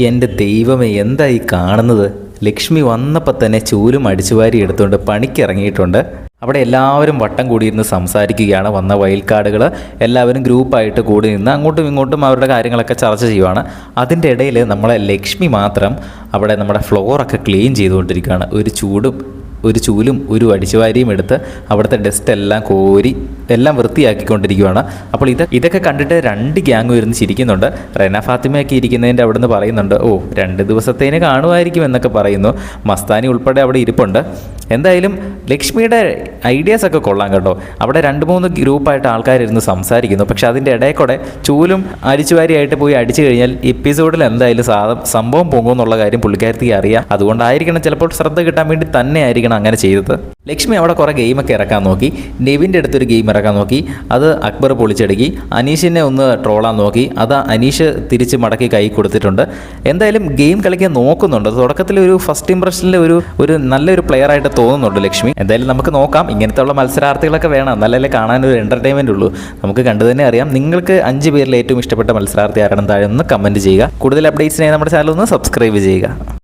എൻ്റെ ദൈവമേ, എന്തായി കാണുന്നത്? ലക്ഷ്മി വന്നപ്പോൾ തന്നെ ചൂലും അടിച്ചുവാരി എടുത്തുകൊണ്ട് പണിക്കിറങ്ങിയിട്ടുണ്ട്. അവിടെ എല്ലാവരും വട്ടം കൂടിയിരുന്ന് സംസാരിക്കുകയാണ്. വന്ന വയൽക്കാടുകൾ എല്ലാവരും ഗ്രൂപ്പായിട്ട് കൂടി നിന്ന് അങ്ങോട്ടും ഇങ്ങോട്ടും അവരുടെ കാര്യങ്ങളൊക്കെ ചർച്ച ചെയ്യുവാണ്. അതിൻ്റെ ഇടയിൽ നമ്മളെ ലക്ഷ്മി മാത്രം അവിടെ നമ്മുടെ ഫ്ലോറൊക്കെ ക്ലീൻ ചെയ്തുകൊണ്ടിരിക്കുകയാണ്. ഒരു ചൂലും ഒരു അടിച്ചുവാരിയും എടുത്ത് അവിടുത്തെ ഡസ്റ്റ് എല്ലാം കോരി എല്ലാം വൃത്തിയാക്കിക്കൊണ്ടിരിക്കുകയാണ്. അപ്പോൾ ഇതൊക്കെ കണ്ടിട്ട് രണ്ട് ഗ്യാങ്ങും ഇരുന്ന് ചിരിക്കുന്നുണ്ട്. റെന ഫാത്തിമയൊക്കെ ഇരിക്കുന്നതിൻ്റെ അവിടെ നിന്ന് പറയുന്നുണ്ട്, 2 ദിവസത്തേന് കാണുമായിരിക്കും എന്നൊക്കെ പറയുന്നു. മസ്താനി ഉൾപ്പെടെ അവിടെ ഇരിപ്പുണ്ട്. എന്തായാലും ലക്ഷ്മിയുടെ ഐഡിയാസൊക്കെ കൊള്ളാം കേട്ടോ. അവിടെ 2-3 ഗ്രൂപ്പായിട്ട് ആൾക്കാരിരുന്ന് സംസാരിക്കുന്നു. പക്ഷെ അതിൻ്റെ ഇടയിൽ കൂടെ ചൂലും അരിച്ചുവാരിയായിട്ട് പോയി അടിച്ചു കഴിഞ്ഞാൽ എപ്പിസോഡിൽ എന്തായാലും സംഭവം പോകുമെന്നുള്ള കാര്യം പുള്ളിക്കാരത്തിക്ക് അറിയാം. അതുകൊണ്ടായിരിക്കണം ചിലപ്പോൾ ശ്രദ്ധ കിട്ടാൻ വേണ്ടി തന്നെ ആയിരിക്കണം അങ്ങനെ ചെയ്തത്. ലക്ഷ്മി അവിടെ കുറേ ഗെയിമൊക്കെ ഇറക്കാൻ നോക്കി. നെവിൻ്റെ അടുത്തൊരു ഗെയിം ഇറക്കാൻ നോക്കി. അത് അക്ബർ പൊളിച്ചടുക്കി. അനീഷിനെ ഒന്ന് ട്രോളാൻ നോക്കി. അത് അനീഷ് തിരിച്ച് മടക്കി കൈ കൊടുത്തിട്ടുണ്ട്. എന്തായാലും ഗെയിം കളിക്കാൻ നോക്കുന്നുണ്ട്. തുടക്കത്തിൽ ഒരു ഫസ്റ്റ് ഇംപ്രഷനിൽ ഒരു നല്ലൊരു പ്ലെയറായിട്ട് തോന്നുന്നുണ്ട് ലക്ഷ്മി. എന്തായാലും നമുക്ക് നോക്കാം. ഇങ്ങനത്തെ ഉള്ള മത്സരാർത്ഥികളൊക്കെ വേണം, എന്നാലല്ലേ കാണാനൊരു എൻ്റർടൈൻമെൻ്റ് ഉള്ളൂ. നമുക്ക് കണ്ടു തന്നെ അറിയാം. നിങ്ങൾക്ക് 5 പേരിൽ ഏറ്റവും ഇഷ്ടപ്പെട്ട മത്സരാർത്ഥി ആരാണെന്ന് താഴെ ഒന്ന് കമൻറ്റ് ചെയ്യുക. കൂടുതൽ അപ്ഡേറ്റ്സിനായി നമ്മുടെ ചാനൽ ഒന്ന് സബ്സ്ക്രൈബ് ചെയ്യുക.